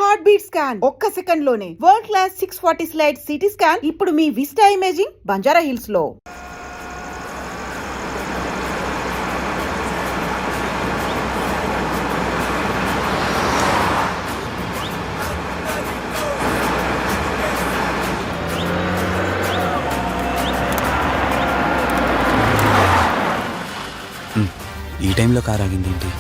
Heart beat scan ఒక్క second లోనే world class 640 slide CT scan ఇప్పుడు మీ విస్టా ఇమేజింగ్ బంజారా హిల్స్ లో. ఈ టైంలో కార్ ఆగింది ఏంటి?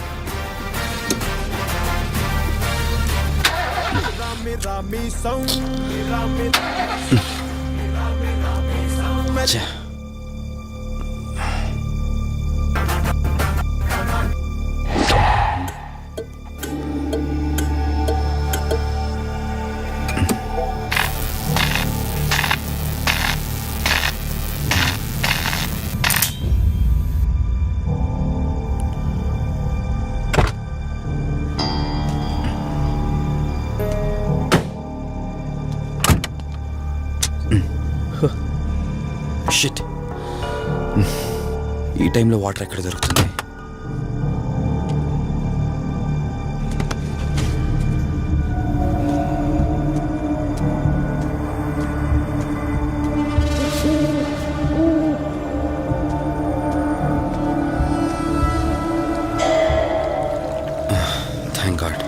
షిట్, ఈ టైంలో వాటర్ ఎక్కడ దొరుకుతుంది? Thank God.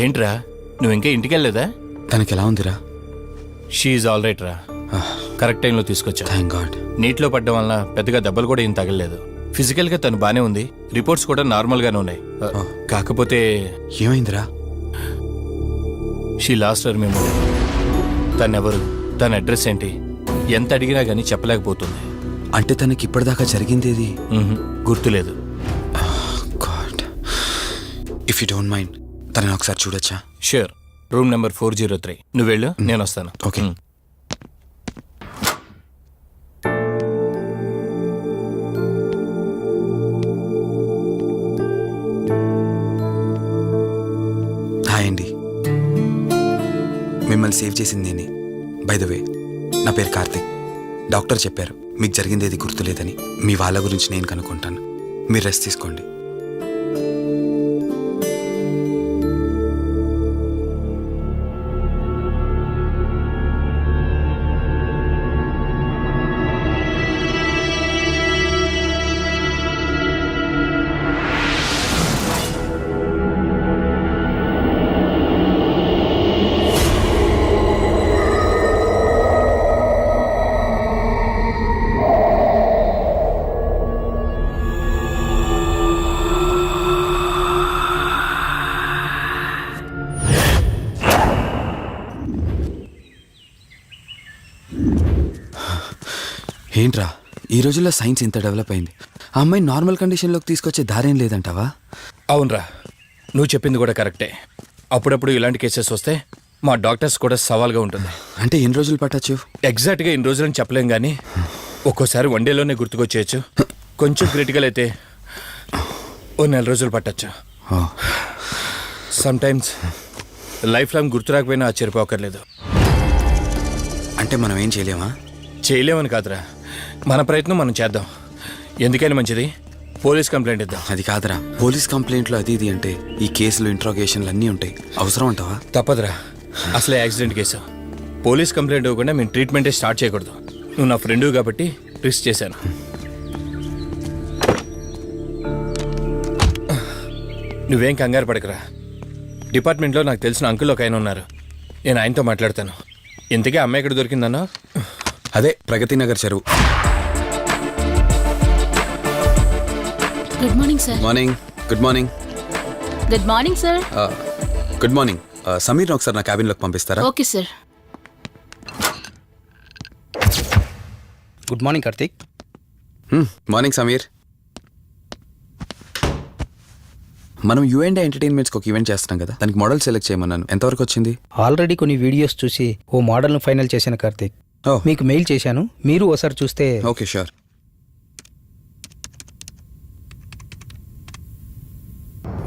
ఏంట్రా, నువ్వు ఇంకా ఇంటికి వెళ్ళలేదా? తనకి ఎలా ఉందిరా? షీఈ్ ఆల్ రైట్ రా, కరెక్ట్ టైంలో తీసుకొచ్చా. Thank God. నీటిలో పడ్డం వల్ల పెద్దగా దెబ్బలు కూడా ఏం తగలలేదు. ఫిజికల్గా తను బానే ఉంది, రిపోర్ట్స్ కూడా నార్మల్గానే ఉన్నాయి. కాకపోతే ఏమైందిరా? She lost her memory. తనెవరు, తన అడ్రస్ ఏంటి, ఎంత అడిగినా కానీ చెప్పలేకపోతుంది. అంటే తనకి ఇప్పటిదాకా జరిగిందేది గుర్తులేదు. God, if you don't mind తనని ఒకసారి చూడొచ్చా? ష్యూర్. Room number 403. నువ్వు వెళ్ళు, నేను వస్తాను. ఓకే. హాయ్ అండి, మిమ్మల్ని సేవ్ చేసింది నేనే. బై ద వే, నా పేరు కార్తిక్. డాక్టర్ చెప్పారు మీకు జరిగిందేది గుర్తులేదని. మీ వాళ్ళ గురించి నేను కనుక్కుంటాను, మీరు రెస్ట్ తీసుకోండి. ఏంట్రా, ఈ రోజుల్లో సైన్స్ ఇంత డెవలప్ అయింది. ఆ అమ్మాయి నార్మల్ కండిషన్లోకి తీసుకొచ్చే దారేం లేదంటావా? అవునరా, నువ్వు చెప్పింది కూడా కరెక్టే. అప్పుడప్పుడు ఇలాంటి కేసెస్ వస్తే మా డాక్టర్స్ కూడా సవాల్గా ఉంటుంది. అంటే ఎన్ని రోజులు పట్టచ్చు? ఎగ్జాక్ట్గా ఎన్ని రోజులని చెప్పలేం, కానీ ఒక్కోసారి వన్ డేలోనే గుర్తుకొచ్చేయచ్చు. కొంచెం క్రిటికల్ అయితే ఓ 4 రోజులు పట్టచ్చు. సమ్టైమ్స్ లైఫ్ లాంగ్ గుర్తు రాకపోయినా ఆశ్చర్యపోకర్లేదు. అంటే మనం ఏం చేయలేమా? చేయలేమని కాదురా, మన ప్రయత్నం మనం చేద్దాం. ఎందుకైనా మంచిది పోలీస్ కంప్లైంట్ ఇద్దాం. అది కాదురా, పోలీస్ కంప్లైంట్లు అది ఇది అంటే ఈ కేసులు ఇంట్రాగేషన్లు అన్నీ ఉంటాయి. అవసరం అంటావా? తప్పదురా, అసలే యాక్సిడెంట్ కేసు. పోలీస్ కంప్లైంట్ ఇవ్వకుండా మేము ట్రీట్మెంటే స్టార్ట్ చేయకూడదు. నువ్వు నా ఫ్రెండ్ కాబట్టి రిస్క్ చేశాను. నువ్వేం కంగారు పడకరా. డిపార్ట్మెంట్లో నాకు తెలిసిన అంకుల్ ఒక ఆయన ఉన్నారు. నేను ఆయనతో మాట్లాడతాను. ఇంతకీ అమ్మాయి ఎక్కడ దొరికిందన్నా? అదే ప్రగతి నగర్ చెరువు. Good morning sir. Morning. Good morning. Good morning sir. Good morning. సమీర్ని ఒకసారి నా క్యాబిన్లోకి పంపిస్తారా? Okay sir. Good morning Karthik. Morning Sameer. మనం యుఎండే ఎంటర్టైన్మెంట్స్కి ఒక ఈవెంట్ చేస్తున్నాం కదా, దానికి మోడల్ సెలెక్ట్ చేయమన్నాను. ఎంతవరకు వచ్చింది? ఆల్రెడీ కొన్ని వీడియోస్ చూసి ఓ మోడల్ను ఫైనల్ చేశాను కార్తీక్. ఓ మీకు మెయిల్ చేశాను, మీరు ఒకసారి చూస్తే. Okay sure.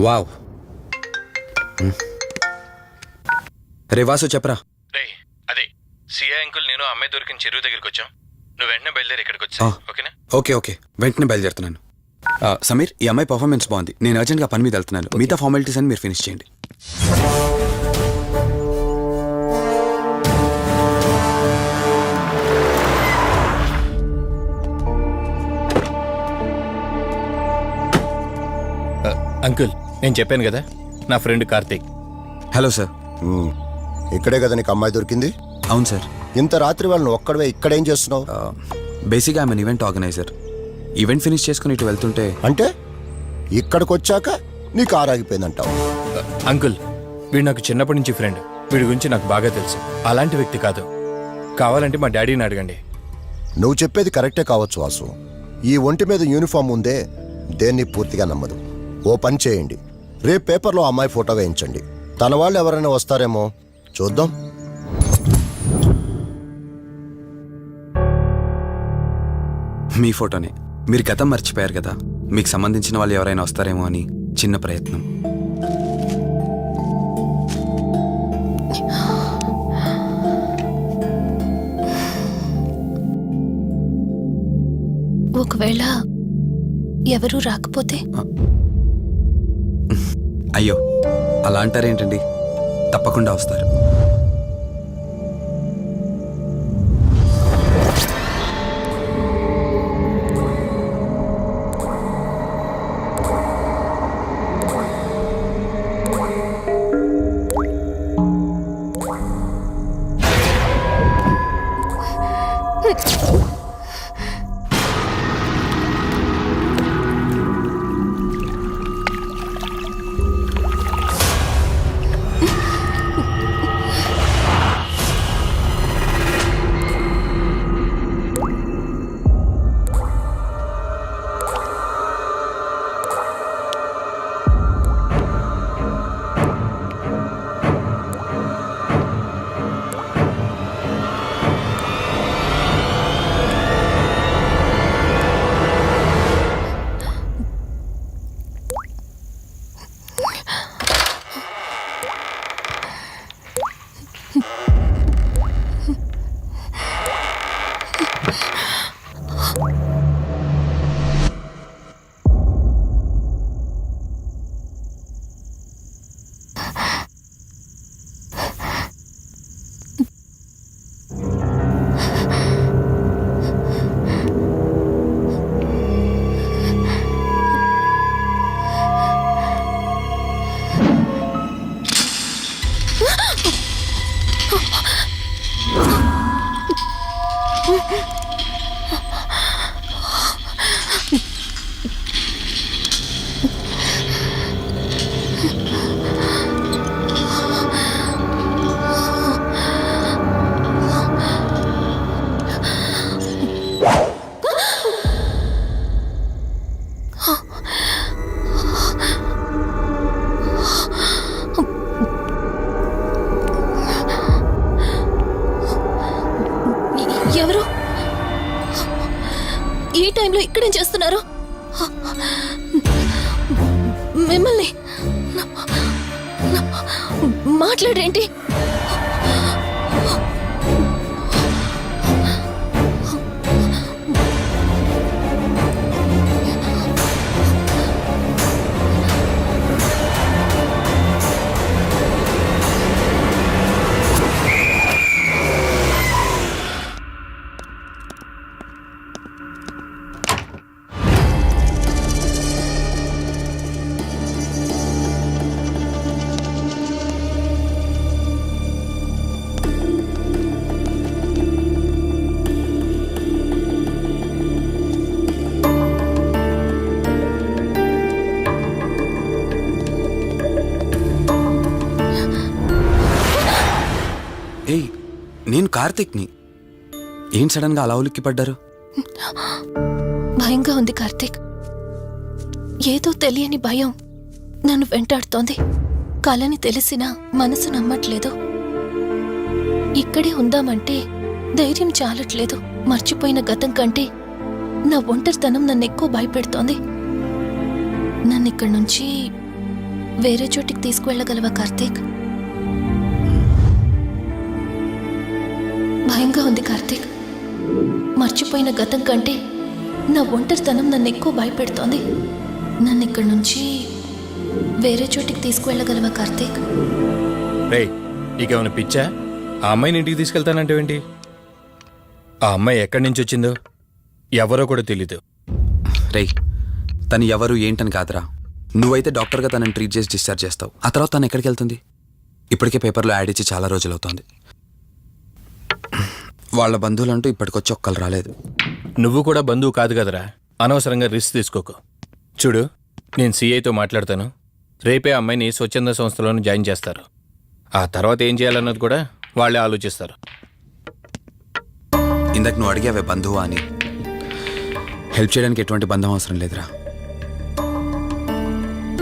వావ్. రే వాసు చెప్పరా. అదే సిఐ అంకుల్ నేను అమ్మాయి దొరికిన చెరువు దగ్గరికి వచ్చాం. నువ్వు వెంటనే బయలుదేరి ఇక్కడికి వచ్చా. ఓకేనా? ఓకే ఓకే, వెంటనే బయలుదేరుతున్నాను. సమీర్, ఈ అమ్మాయి పర్ఫార్మెన్స్ బాగుంది. నేను అర్జెంట్గా పని మీద వెళ్తున్నాను. మిగతా ఫార్మాలిటీస్ అని మీరు ఫినిష్ చేయండి. అంకుల్, నేను చెప్పాను కదా, నా ఫ్రెండ్ కార్తీక్. Hello sir. ఇక్కడే కదా నీకు అమ్మాయి దొరికింది? అవును సార్. ఇంత రాత్రి వాళ్ళని ఒక్కడవే ఇక్కడేం చేస్తున్నావు? బేసిక్గా I'm event organiser. Event finish చేసుకుని ఇటు వెళ్తుంటే అంటే ఇక్కడికి వచ్చాక నీ కారు ఆగిపోయిందంటావు? అంకుల్, వీడు నాకు చిన్నప్పటి నుంచి ఫ్రెండ్. వీడి గురించి నాకు బాగా తెలుసు. అలాంటి వ్యక్తి కాదు. కావాలంటే మా డాడీని అడగండి. నువ్వు చెప్పేది కరెక్టే కావచ్చు వాసు. ఈ ఒంటి మీద యూనిఫామ్ ఉందే దేన్ని పూర్తిగా నమ్మదు. ఓ పని చేయండి, రేపు పేపర్లో అమ్మాయి ఫోటో వేయించండి. తన వాళ్ళు ఎవరైనా వస్తారేమో చూద్దాం. మీ ఫోటోనే. మీరు గతం మర్చిపోయారు కదా, మీకు సంబంధించిన వాళ్ళు ఎవరైనా వస్తారేమో అని చిన్న ప్రయత్నం. ఒకవేళ ఎవరు రాకపోతే? అయ్యో, అలా అంటారేంటండి? తప్పకుండా వస్తారు. ఎవరు ఈ టైంలో ఇక్కడేం చేస్తున్నారు? మిమ్మల్ని మాట్లాడేంటి? ఏయ్, నేను కార్తిక్ని. ఏం సడన్గా అలా ఉలిక్కి పడ్డారు? భయంగా ఉంది కార్తీక్. ఏదో తెలియని భయం నన్ను వెంటాడుతోంది. కలని తెలిసినా మనసు నమ్మట్లేదు. ఇక్కడే ఉందామంటే ధైర్యం చాలట్లేదు. మర్చిపోయిన గతం కంటే నా ఒంటరితనం నన్ను ఎక్కువ భయపెడుతోంది. నన్ను ఇక్కడి నుంచి వేరే చోటికి తీసుకువెళ్ళగలవా కార్తీక్? భయంగా ఉంది కార్తీక్. మర్చిపోయిన గతం కంటే నా ఒంటరితనం నన్ను ఎక్కువ భయపెడుతోంది. నన్ను ఇక్కడి నుంచి వేరే చోటికి తీసుకువెళ్ళగలవా కార్తీక్? రేయ్, నీకేమైనా పిచ్చా? ఆ అమ్మాయిని ఇంటికి తీసుకెళ్తానంటేవేంటి? ఆ అమ్మాయి ఎక్కడి నుంచి వచ్చిందో ఎవరో కూడా తెలీదు. రేయ్, తను ఎవరు ఏంటని కాదురా. నువ్వైతే డాక్టర్గా తనని ట్రీట్ చేసి డిశ్చార్జ్ చేస్తావు. ఆ తర్వాత తను ఎక్కడికి వెళ్తుంది? ఇప్పటికే పేపర్లో యాడ్ ఇచ్చి చాలా రోజులు అవుతోంది. వాళ్ళ బంధువులంటూ ఇప్పటికొచ్చి ఒక్కరు రాలేదు. నువ్వు కూడా బంధువు కాదు కదరా. అనవసరంగా రిస్క్ తీసుకోకు. చూడు, నేను సిఐతో మాట్లాడతాను. రేపే అమ్మాయిని స్వచ్ఛంద సంస్థలోనే జాయిన్ చేస్తారు. ఆ తర్వాత ఏం చేయాలన్నది కూడా వాళ్ళే ఆలోచిస్తారు. ఇందాక నువ్వు అడిగావే బంధువా అని. హెల్ప్ చేయడానికి ఎటువంటి బంధం అవసరం లేదురా.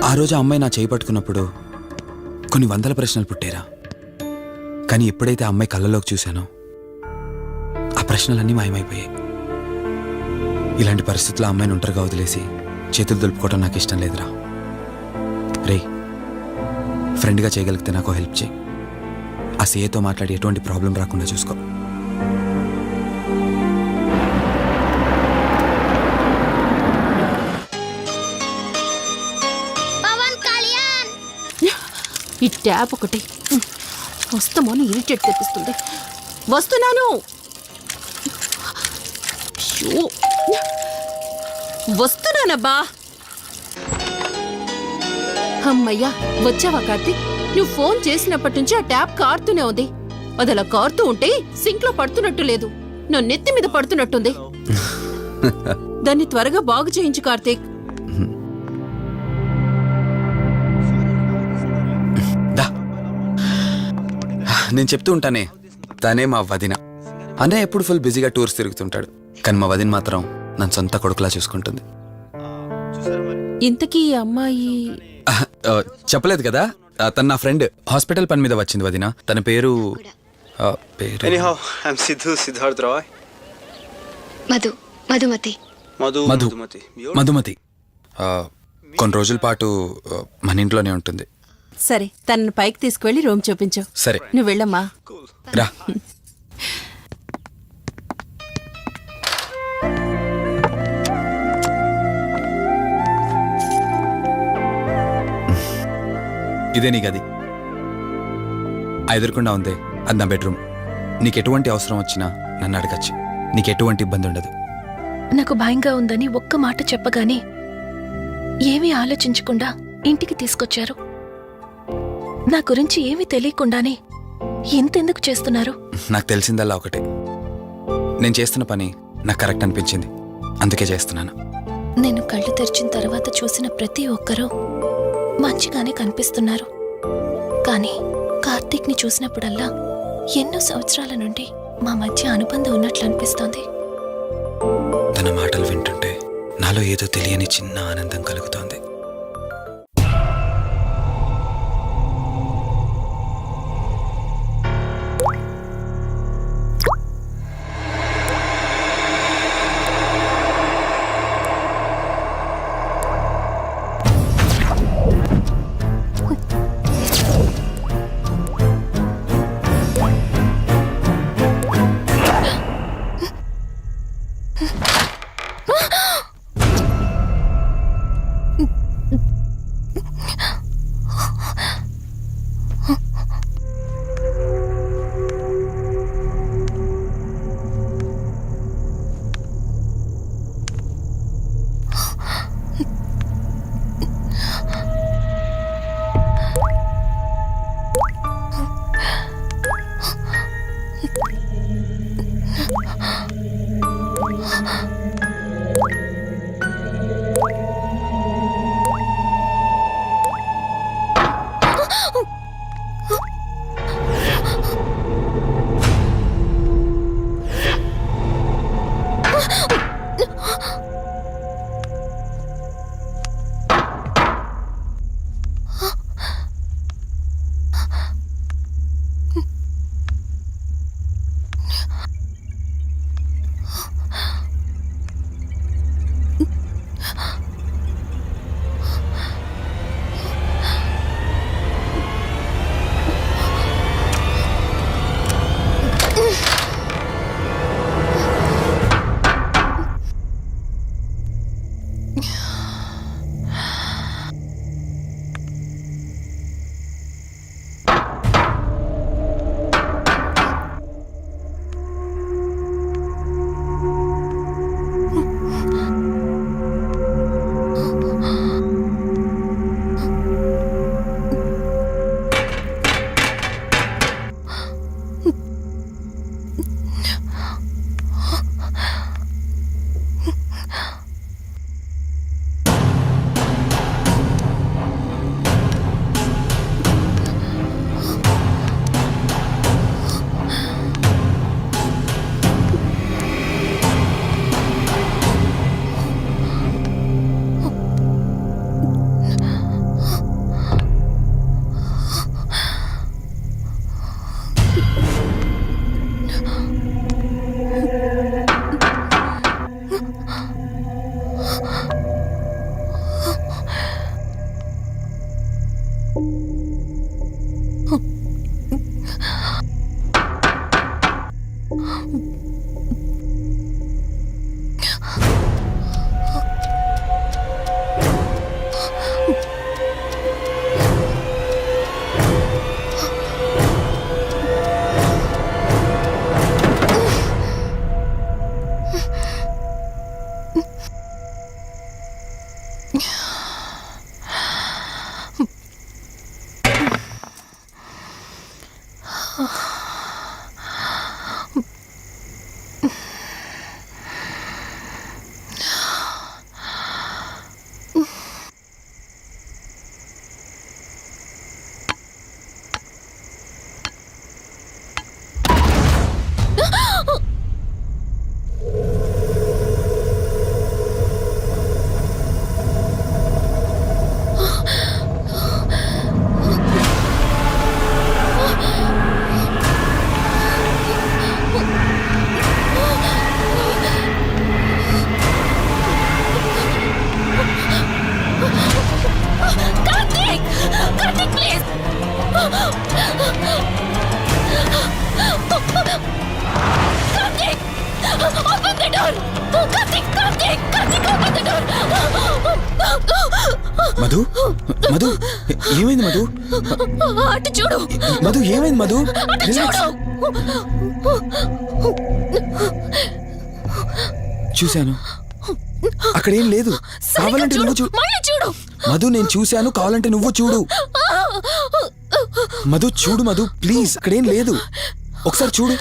ఆ రోజు ఆ అమ్మాయి నా చేయి పట్టుకున్నప్పుడు కొన్ని వందల ప్రశ్నలు పుట్టేరా. కానీ ఎప్పుడైతే ఆ అమ్మాయి కళ్ళలోకి చూశానో ఆ ప్రశ్నలన్నీ మాయమైపోయాయి. ఇలాంటి పరిస్థితుల్లో ఆ అమ్మాయిని ఒంటరిగా వదిలేసి చేతులు దులుపుకోవడం నాకు ఇష్టం లేదురా. రే, ఫ్రెండ్గా చేయగలిగితే నాకు హెల్ప్ చేయి. ఆ సీఏతో మాట్లాడి ఎటువంటి ప్రాబ్లం రాకుండా చూసుకో. ఈ ట్యాప్ ఒకటి వస్తామని ఇరిటేట్ తెప్పిస్తుంది. వస్తున్నాను. షో. వస్తున్నానబ్బా. అమ్మయ్యా, వచ్చావా కార్తీక్? నువ్వు ఫోన్ చేసినప్పటి నుంచి ఆ ట్యాప్ కారుతూనే ఉంది. అది అలా కారుతూ ఉంటే సింక్ లో పడుతున్నట్టు లేదు, నా నెత్తి మీద పడుతున్నట్టుంది. దాన్ని త్వరగా బాగు చేయించు కార్తీక్. నేను చెప్తూ ఉంటానే, తనే మా వదిన. అన్నయ్య ఎప్పుడు ఫుల్ బిజీగా టూర్స్ తిరుగుతుంటాడు. కానీ మా వదిన మాత్రం నన్ను సొంత కొడుకులా చూసుకుంటుంది. ఇంతకీ ఈ అమ్మాయి చెప్పలేదు కదా, తను నా ఫ్రెండ్. హాస్పిటల్ పని మీద వచ్చింది వదిన. తన పేరు Anyhow, I'm Siddharth Roy. Madhumati. Madhumati. కొన్ని రోజుల పాటు మన ఇంట్లోనే ఉంటుంది. సరే, తనను పైకి తీసుకువెళ్ళి రూమ్ చూపించు. సరే, నువ్వు వెళ్ళమ్మా. రా. ఇదే నీ గది. ఎదురుకుండా ఉందే, అది నా బెడ్రూమ్. నీకు ఎటువంటి అవసరం వచ్చినా నన్ను అడగచ్చు. నీకు ఎటువంటి ఇబ్బంది ఉండదు. నాకు భయంగా ఉందని ఒక్క మాట చెప్పగానే ఏమీ ఆలోచించకుండా ఇంటికి తీసుకొచ్చారు. నా గురించి ఏమీ తెలియకుండానే ఇంతెందుకు చేస్తున్నారు? నాకు తెలిసిందల్లా ఒకటే, నేను చేస్తున్న పని నాకు కరెక్ట్ అనిపించింది, అందుకే చేస్తున్నాను. నేను కళ్ళు తెరిచిన తర్వాత చూసిన ప్రతి ఒక్కరూ మంచిగానే కనిపిస్తున్నారు. కానీ కార్తీక్ని చూసినప్పుడల్లా ఎన్నో సంవత్సరాల నుండి మా మధ్య అనుబంధం ఉన్నట్లు అనిపిస్తోంది. తన మాటలు వింటుంటే నాలో ఏదో తెలియని చిన్న ఆనందం కలుగుతోంది. మధు మధు ఏమైంది మధు? అటు చూడు, మధు ఏమైంది మధు? అటు రిలాక్స్. చూడు. చూశాను, అక్కడేం లేదు. కావాలంటే నువ్వు చూ. మళ్ళీ చూడు. మధు నేను చూశాను, కావాలంటే నువ్వు చూడు. మధు చూడు మధు ప్లీజ్, అక్కడేం లేదు. ఒకసారి చూడు.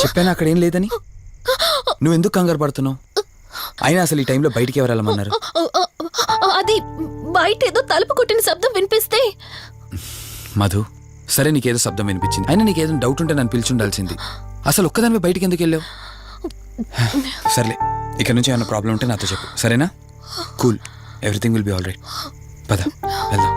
చెప్పాను అక్కడేం లేదని. నువ్వెందుకు కంగారు పడుతున్నావు? అయినా అసలు ఈ టైంలో బయటికి ఎవరు వెళ్ళమన్నారు? అది బయట ఏదో తలుపు కొట్టిన శబ్దం వినిపిస్తే. మధు సరే, నీకేదో శబ్దం వినిపించింది. అయినా నీకేదో డౌట్ ఉంటే నన్ను పిలిచుండాల్సింది. అసలు ఒక్కదానిపై బయటికి ఎందుకు వెళ్ళావు? సర్లే, ఇక్కడ నుంచి ఏమైనా ప్రాబ్లం ఉంటే నాతో చెప్పు, సరేనా? Cool, everything will be all right. పద వెళ్దాం.